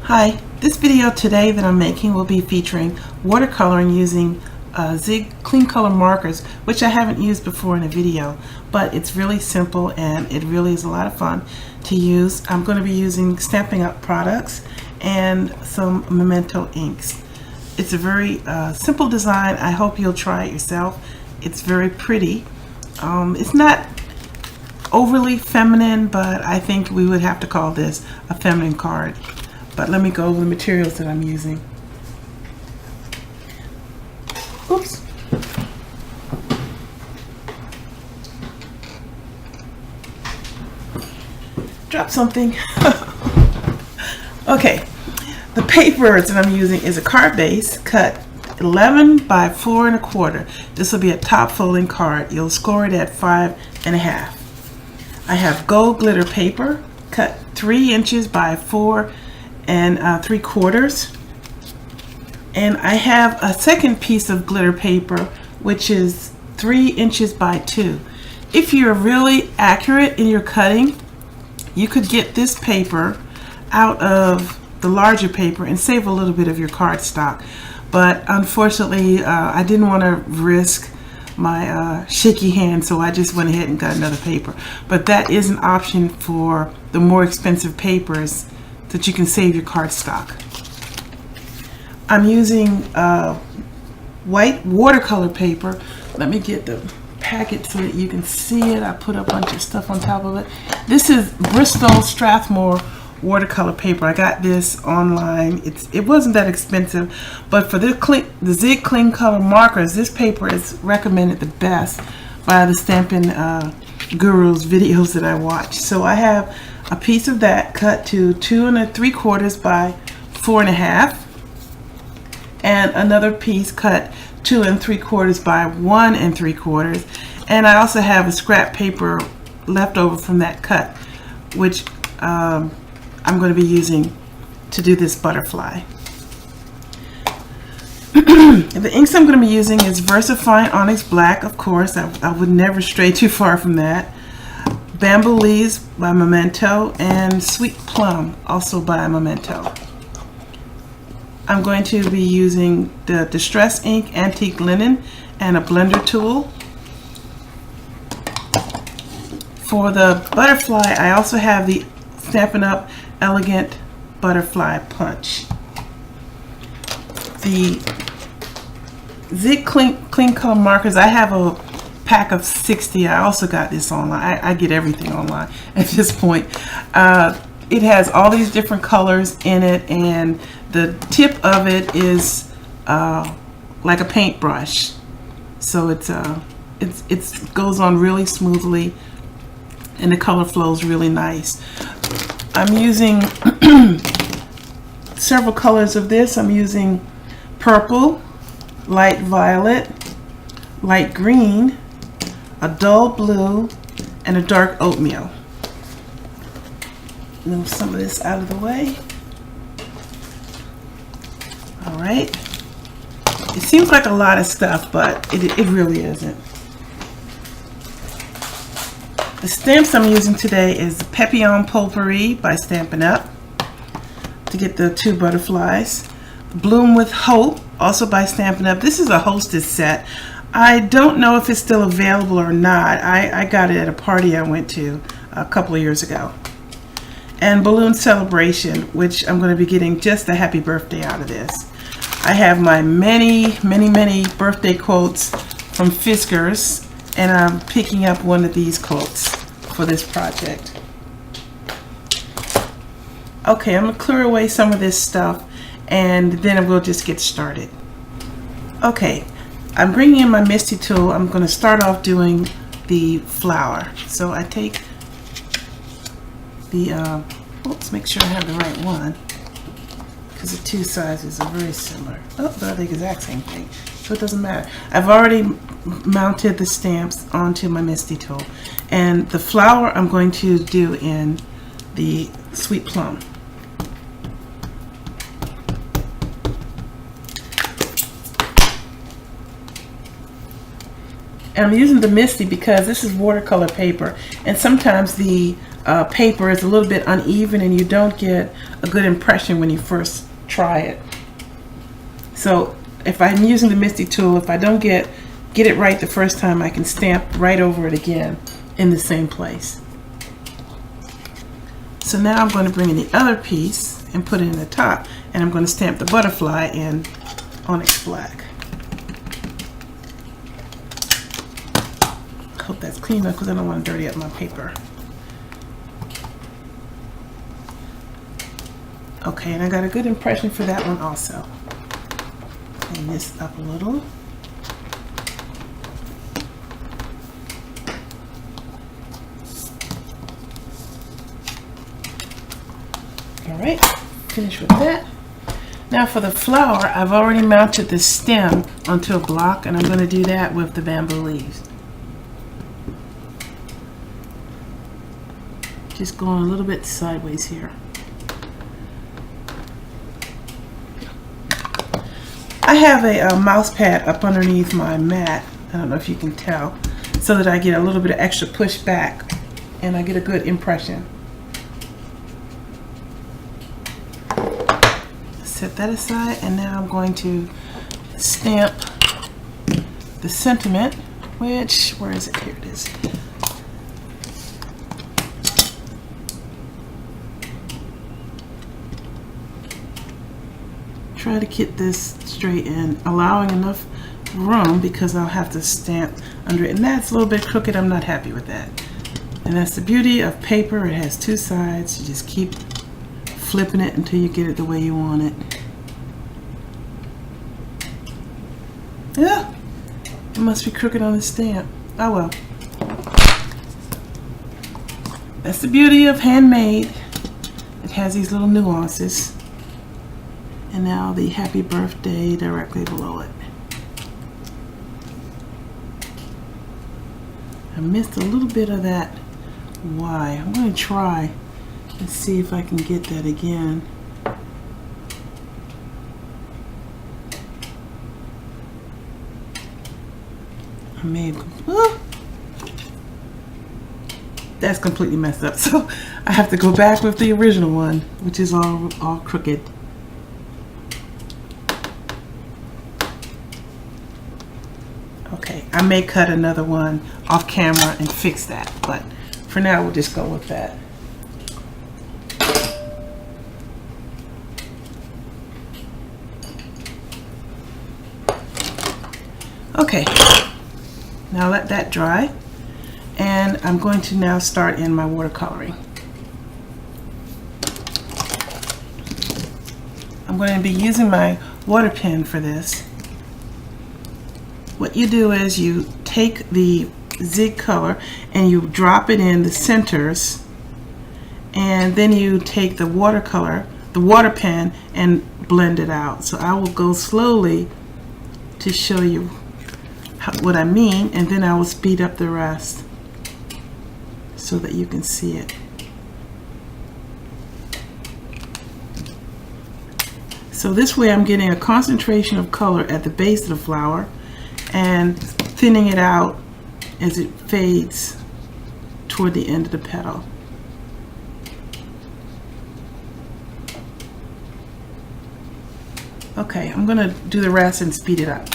Hi, this video today that I'm making will be featuring watercoloring using Zig Clean Color Markers, which I haven't used before in a video, but it's really simple and it really is a lot of fun to use. I'm going to be using Stampin Up products and some Memento Inks. It's a very simple design. I hope you'll try it yourself. It's very pretty. It's not overly feminine, but I think we would have to call this a feminine card. But let me go over the materials that I'm using. Oops. Drop something. Okay, the paper that I'm using is a card base cut 11 by 4 1/4. This will be a top folding card. You'll score it at 5 1/2. I have gold glitter paper cut 3 inches by 4 3/4, and I have a second piece of glitter paper which is 3 inches by 2. If you're really accurate in your cutting, you could get this paper out of the larger paper and save a little bit of your cardstock, but unfortunately I didn't want to risk my shaky hand, so I just went ahead and got another paper. But that is an option for the more expensive papers that you can save your cardstock. I'm using white watercolor paper. Let me get the packet so that you can see it. I put a bunch of stuff on top of it. This is Bristol Strathmore watercolor paper. I got this online. It wasn't that expensive, but for the Zig Clean Color Markers, this paper is recommended the best by the Stampin' Gurus videos that I watch. So I have a piece of that cut to 2 3/4 by 4 1/2, and another piece cut 2 3/4 by 1 3/4, and I also have a scrap paper left over from that cut, which I'm going to be using to do this butterfly. The inks I'm going to be using is Versafine Onyx Black, of course. I would never stray too far from that. Bamboo Leaves by Memento, and Sweet Plum, also by Memento. I'm going to be using the Distress Ink Antique Linen and a blender tool. For the butterfly, I also have the Stampin' Up Elegant Butterfly Punch. The Zig Clean Color Markers, I have a pack of 60. I also got this online. I get everything online at this point. It has all these different colors in it, and the tip of it is like a paintbrush, so it goes on really smoothly, and the color flows really nice. I'm using several colors of this. I'm using purple, light violet, light green, a dull blue, and a dark oatmeal. Move some of this out of the way. Alright. It seems like a lot of stuff, but it really isn't. The stamps I'm using today is Papillion Potpourri by Stampin' Up to get the 2 butterflies. Bloom with Hope, also by Stampin' Up. This is a hostess set. I don't know if it's still available or not. I got it at a party I went to a couple of years ago. And Balloon Celebration, which I'm going to be getting just a happy birthday out of this. I have my many birthday quotes from Fiskars, and I'm picking up one of these quotes for this project. Okay, I'm going to clear away some of this stuff, and then we'll just get started. Okay, I'm bringing in my Misty tool. I'm going to start off doing the flower. So I take the, oops, make sure I have the right one, because the 2 sizes are very similar. Oh, they're the exact same thing, so it doesn't matter. I've already mounted the stamps onto my Misty tool, and the flower I'm going to do in the Sweet Plum. And I'm using the Misty because this is watercolor paper, and sometimes the paper is a little bit uneven and you don't get a good impression when you first try it. So if I'm using the Misty tool, if I don't get it right the first time, I can stamp right over it again in the same place. So now I'm going to bring in the other piece and put it in the top, and I'm going to stamp the butterfly in Onyx black. Hope that's clean enough because I don't want to dirty up my paper. Okay, and I got a good impression for that one also. Clean this up a little. All right, finish with that. Now for the flower, I've already mounted the stem onto a block, and I'm going to do that with the bamboo leaves. Just going a little bit sideways here. I have a mouse pad up underneath my mat, I don't know if you can tell, so that I get a little bit of extra push back and I get a good impression. Set that aside, and now I'm going to stamp the sentiment, which, where is it? Here it is. Try to get this straight and allowing enough room because I'll have to stamp under it, and that's a little bit crooked. I'm not happy with that. And that's the beauty of paper. It has two sides. You just keep flipping it until you get it the way you want it. Yeah, it must be crooked on the stamp. Oh well. That's the beauty of handmade. It has these little nuances. And now the happy birthday directly below it. I missed a little bit of that Y. I'm going to try and see if I can get that again. I may have, that's completely messed up. So I have to go back with the original one, which is all crooked. Okay, I may cut another one off camera and fix that, but for now we'll just go with that. Okay, now let that dry, and I'm going to now start in my watercoloring. I'm going to be using my water pen for this. What you do is you take the Zig color and you drop it in the centers, and then you take the watercolor, the water pen, and blend it out. So I will go slowly to show you what I mean, and then I will speed up the rest so that you can see it. So this way I'm getting a concentration of color at the base of the flower and thinning it out as it fades toward the end of the petal. Okay, I'm going to do the rest and speed it up.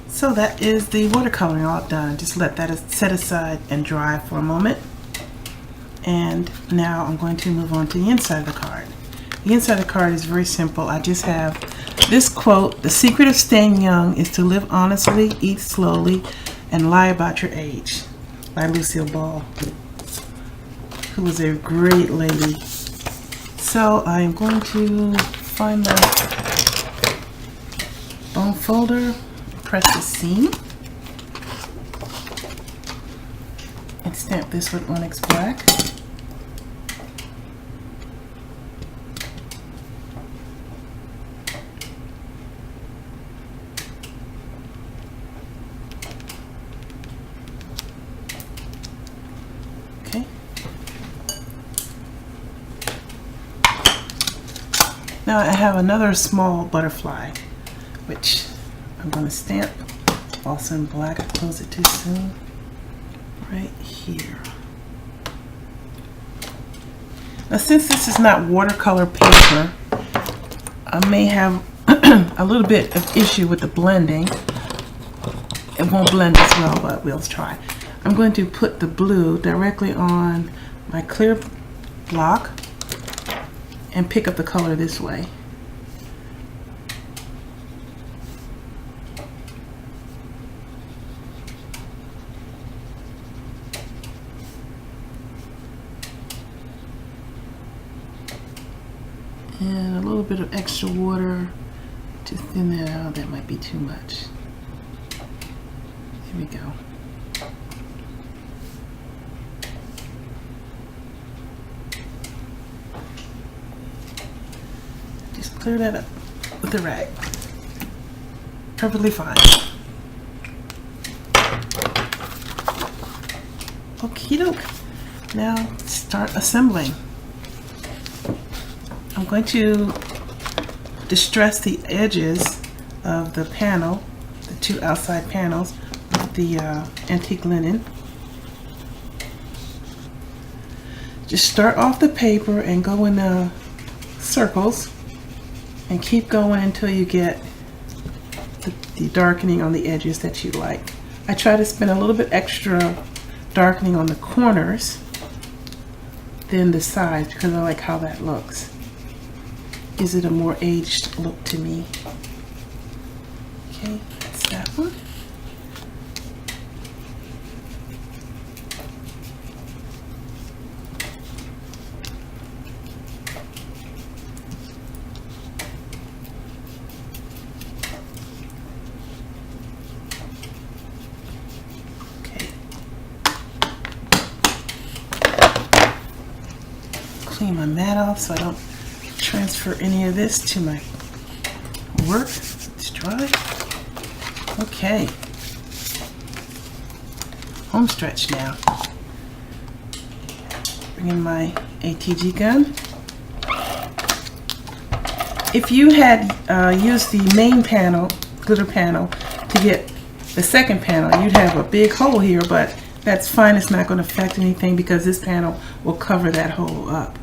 So that is the watercoloring all done. Just let that set aside and dry for a moment. And now I'm going to move on to the inside of the card. The inside of the card is very simple. I just have this quote: "The secret of staying young is to live honestly, eat slowly, and lie about your age," by Lucille Ball, who was a great lady. So I am going to find my bone folder, press the seam, and stamp this with Onyx Black. Okay. Now I have another small butterfly, which I'm going to stamp also in black. I closed it too soon. Right here. Now, since this is not watercolor paper, I may have a little bit of issue with the blending. It won't blend as well, but we'll try. I'm going to put the blue directly on my clear block and pick up the color this way. And a little bit of extra water to thin that out. That might be too much. Here we go. Just clear that up with a rag. Perfectly fine. Okie doke. Now start assembling. I'm going to distress the edges of the panel, the two outside panels, with the antique linen. Just start off the paper and go in circles and keep going until you get the darkening on the edges that you like. I try to spend a little bit extra darkening on the corners than the sides because I like how that looks. Gives it a more aged look to me. Okay, that's that one. Okay. Clean my mat off so I don't transfer any of this to my work. It's dry. Okay. Home stretch now. Bring in my ATG gun. If you had used the main panel, glitter panel, to get the second panel, you'd have a big hole here, but that's fine. It's not going to affect anything because this panel will cover that hole up.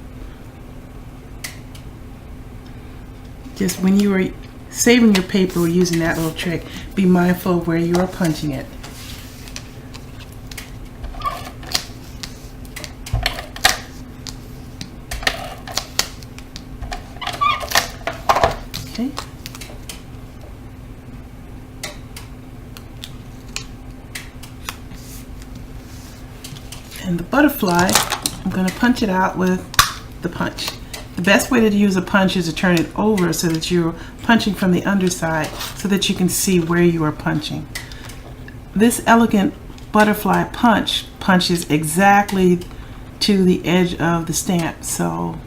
Just when you are saving your paper or using that little trick, be mindful of where you are punching it. Okay. And the butterfly, I'm going to punch it out with the punch. The best way to use a punch is to turn it over so that you're punching from the underside so that you can see where you are punching. This elegant butterfly punch punches exactly to the edge of the stamp, so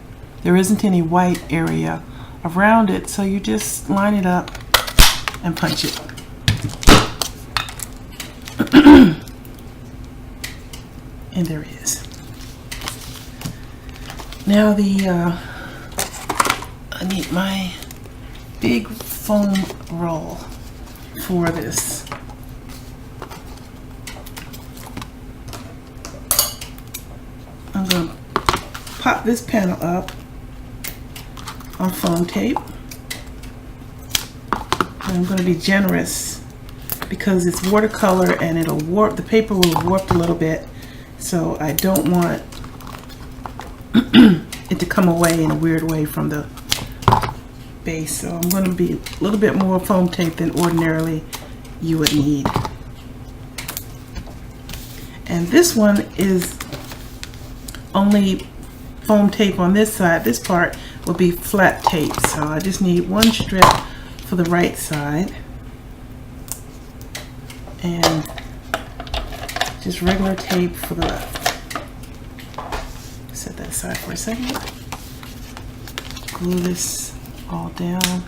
there isn't any white area around it, so you just line it up and punch it. And there it is. Now I need my big foam roll for this. I'm going to pop this panel up on foam tape. And I'm going to be generous because it's watercolor and it'll warp, the paper will warp a little bit, so I don't want it to come away in a weird way from the base. So I'm going to be a little bit more foam tape than ordinarily you would need. And this one is only foam tape on this side. This part will be flat tape. So I just need one strip for the right side and just regular tape for the left. Set that aside for a second. Glue this all down. I'm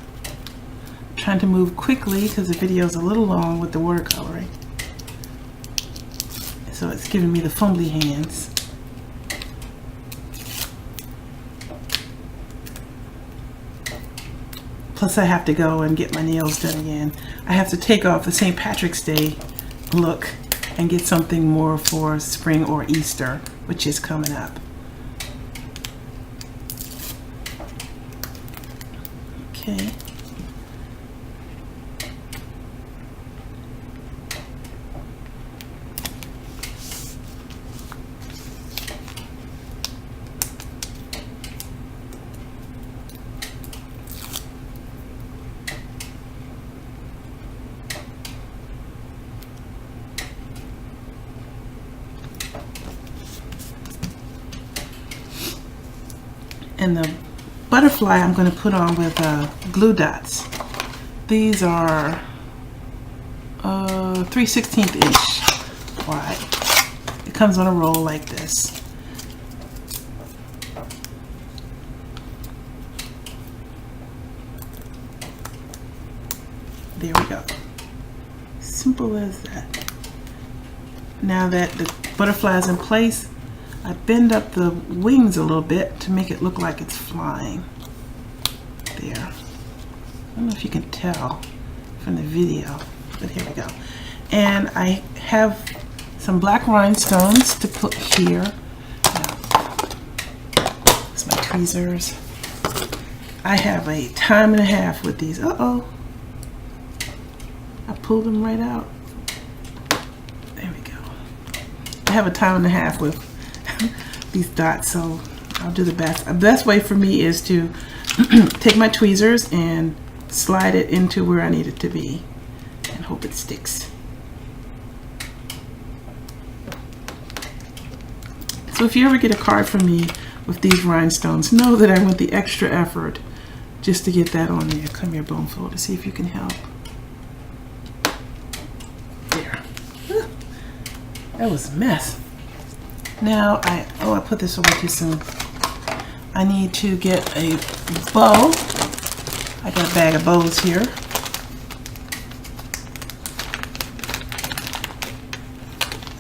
trying to move quickly because the video is a little long with the watercoloring. So it's giving me the fumbly hands. Plus I have to go and get my nails done again. I have to take off the St. Patrick's Day look and get something more for spring or Easter, which is coming up. Okay. And the butterfly I'm going to put on with glue dots. These are 3/16 inch wide. It comes on a roll like this. There we go. Simple as that. Now that the butterfly is in place, I bend up the wings a little bit to make it look like it's flying. There. I don't know if you can tell from the video, but here we go. And I have some black rhinestones to put here. That's my tweezers. I have a time and a half with these. Uh-oh. I pulled them right out. There we go. I have a time and a half with these dots, so I'll do the best. The best way for me is to take my tweezers and slide it into where I need it to be and hope it sticks. So if you ever get a card from me with these rhinestones, know that I went the extra effort just to get that on there. Come here, Boneful, to see if you can help. There. That was a mess. Now I put this away too soon. I need to get a bow. I got a bag of bows here.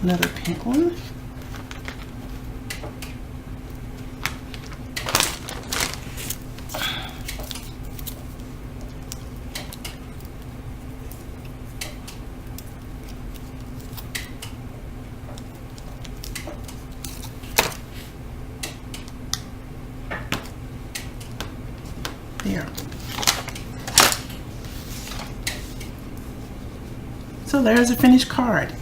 Another pink one. There. So there's a finished card.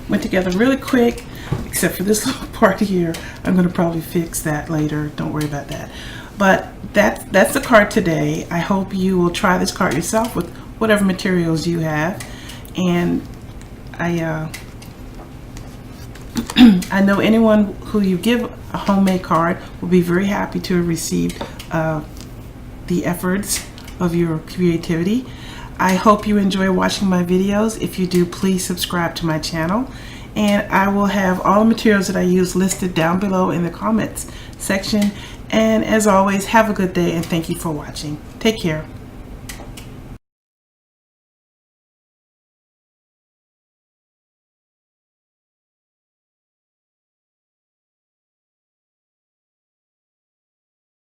Went together really quick, except for this little part here. I'm going to probably fix that later. Don't worry about that. But that's the card today. I hope you will try this card yourself with whatever materials you have. And I know anyone who you give a homemade card will be very happy to have received the efforts of your creativity. I hope you enjoy watching my videos. If you do, please subscribe to my channel, and I will have all the materials that I use listed down below in the comments section. And as always, have a good day and thank you for watching. Take care.